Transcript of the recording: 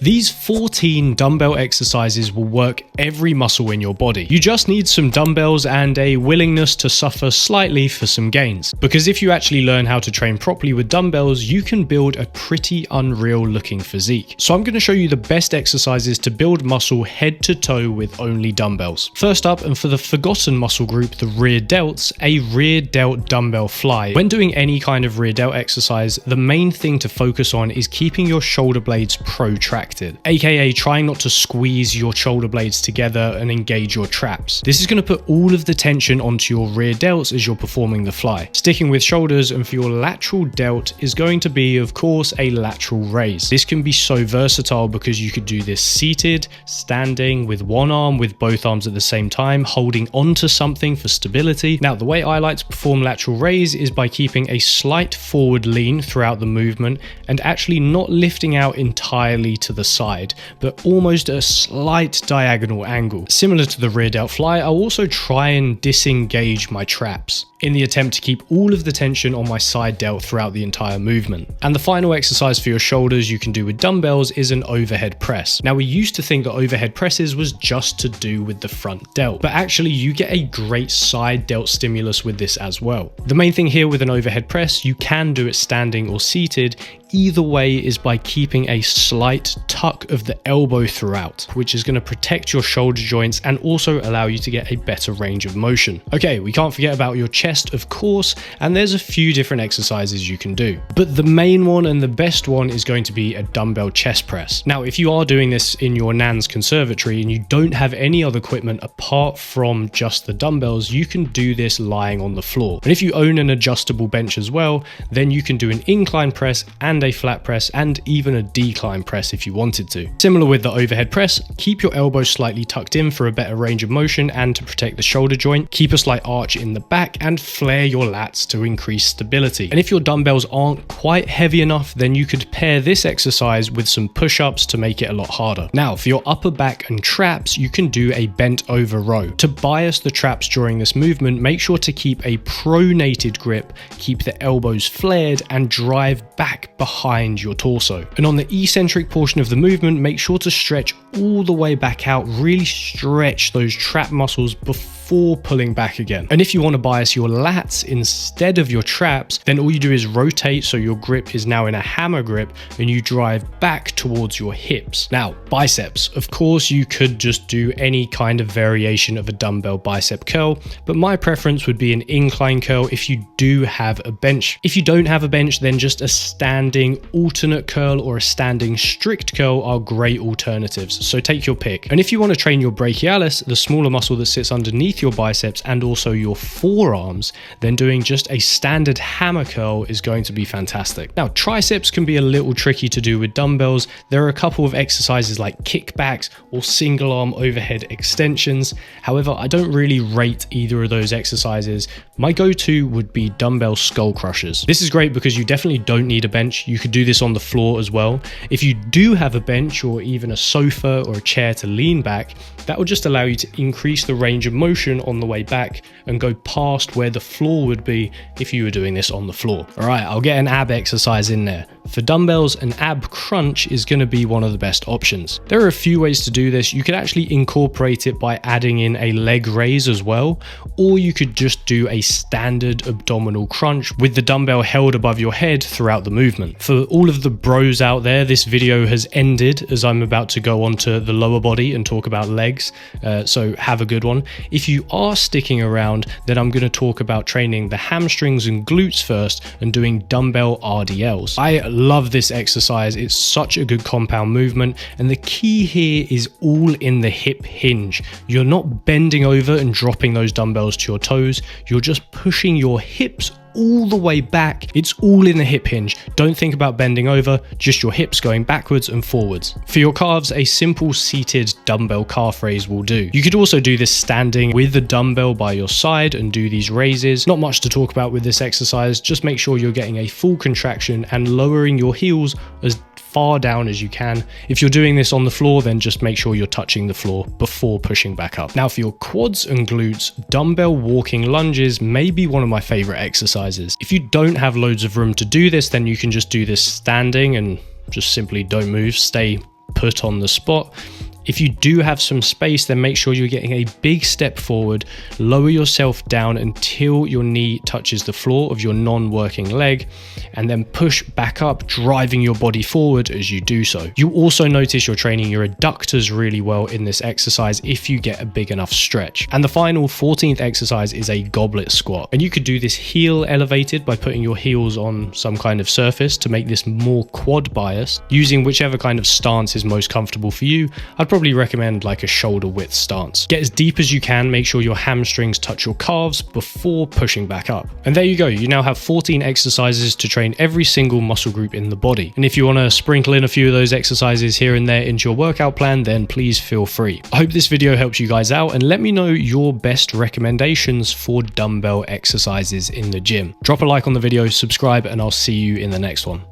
These 14 dumbbell exercises will work every muscle in your body. You just need some dumbbells and a willingness to suffer slightly for some gains. Because if you actually learn how to train properly with dumbbells, you can build a pretty unreal looking physique. So I'm going to show you the best exercises to build muscle head to toe with only dumbbells. First up, and for the forgotten muscle group, the rear delts, a rear delt dumbbell fly. When doing any kind of rear delt exercise, the main thing to focus on is keeping your shoulder blades protracted, aka trying not to squeeze your shoulder blades together and engage your traps. This is going to put all of the tension onto your rear delts as you're performing the fly. Sticking with shoulders, and for your lateral delt is going to be, of course, a lateral raise. This can be so versatile because you could do this seated, standing, with one arm, with both arms at the same time, holding onto something for stability. Now, the way I like to perform lateral raise is by keeping a slight forward lean throughout the movement and actually not lifting out entirely to the side, but almost a slight diagonal angle. Similar to the rear delt fly, I'll also try and disengage my traps in the attempt to keep all of the tension on my side delt throughout the entire movement. And the final exercise for your shoulders you can do with dumbbells is an overhead press. Now, we used to think that overhead presses was just to do with the front delt, but actually you get a great side delt stimulus with this as well. The main thing here with an overhead press, you can do it standing or seated. Either way is by keeping a slight tuck of the elbow throughout, which is going to protect your shoulder joints and also allow you to get a better range of motion. Okay, we can't forget about your chest, of course, and there's a few different exercises you can do. But the main one and the best one is going to be a dumbbell chest press. Now, if you are doing this in your nan's conservatory and you don't have any other equipment apart from just the dumbbells, you can do this lying on the floor. And if you own an adjustable bench as well, then you can do an incline press and a flat press and even a decline press if you wanted to. Similar with the overhead press, keep your elbows slightly tucked in for a better range of motion and to protect the shoulder joint. Keep a slight arch in the back and flare your lats to increase stability. And if your dumbbells aren't quite heavy enough, then you could pair this exercise with some push-ups to make it a lot harder. Now, for your upper back and traps, you can do a bent over row. To bias the traps during this movement, make sure to keep a pronated grip, keep the elbows flared and drive back behind your torso. And on the eccentric portion of the movement, make sure to stretch all the way back out, really stretch those trap muscles before pulling back again. And if you want to bias your lats instead of your traps, then all you do is rotate so your grip is now in a hammer grip and you drive back towards your hips. Now, biceps, of course, you could just do any kind of variation of a dumbbell bicep curl, but my preference would be an incline curl if you do have a bench. If you don't have a bench, then just a standing alternate curl or a standing strict curl are great alternatives, so take your pick. And if you want to train your brachialis, the smaller muscle that sits underneath your biceps and also your forearms, then doing just a standard hammer curl is going to be fantastic. Now, triceps can be a little tricky to do with dumbbells. There are a couple of exercises like kickbacks or single arm overhead extensions. However, I don't really rate either of those exercises. My go-to would be dumbbell skull crushers. This is great because you definitely don't need a bench. You could do this on the floor as well. If you do have a bench or even a sofa or a chair to lean back, that will just allow you to increase the range of motion on the way back and go past where the floor would be if you were doing this on the floor. All right, I'll get an ab exercise in there. For dumbbells, an ab crunch is going to be one of the best options. There are a few ways to do this. You could actually incorporate it by adding in a leg raise as well, or you could just do a standard abdominal crunch with the dumbbell held above your head throughout the movement. For all of the bros out there, this video has ended as I'm about to go on to the lower body and talk about legs, so have a good one. If you are sticking around, then I'm going to talk about training the hamstrings and glutes first and doing dumbbell RDLs. I love this exercise. It's such a good compound movement, and the key here is all in the hip hinge. You're not bending over and dropping those dumbbells to your toes. You're just pushing your hips all the way back. It's all in the hip hinge. Don't think about bending over, just your hips going backwards and forwards. For your calves, a simple seated dumbbell calf raise will do. You could also do this standing with the dumbbell by your side and do these raises. Not much to talk about with this exercise. Just make sure you're getting a full contraction and lowering your heels as far down as you can. If you're doing this on the floor, then just make sure you're touching the floor before pushing back up. Now, for your quads and glutes, dumbbell walking lunges may be one of my favorite exercises. If you don't have loads of room to do this, then you can just do this standing and just simply don't move, stay put on the spot. If you do have some space, then make sure you're getting a big step forward, lower yourself down until your knee touches the floor of your non-working leg, and then push back up, driving your body forward as you do so. You also notice you're training your adductors really well in this exercise if you get a big enough stretch. And the final 14th exercise is a goblet squat. And you could do this heel elevated by putting your heels on some kind of surface to make this more quad biased, using whichever kind of stance is most comfortable for you. I'd probably recommend like a shoulder width stance. Get as deep as you can, make sure your hamstrings touch your calves before pushing back up. And there you go, you now have 14 exercises to train every single muscle group in the body. And if you want to sprinkle in a few of those exercises here and there into your workout plan, then please feel free. I hope this video helps you guys out, and let me know your best recommendations for dumbbell exercises in the gym. Drop a like on the video, subscribe, and I'll see you in the next one.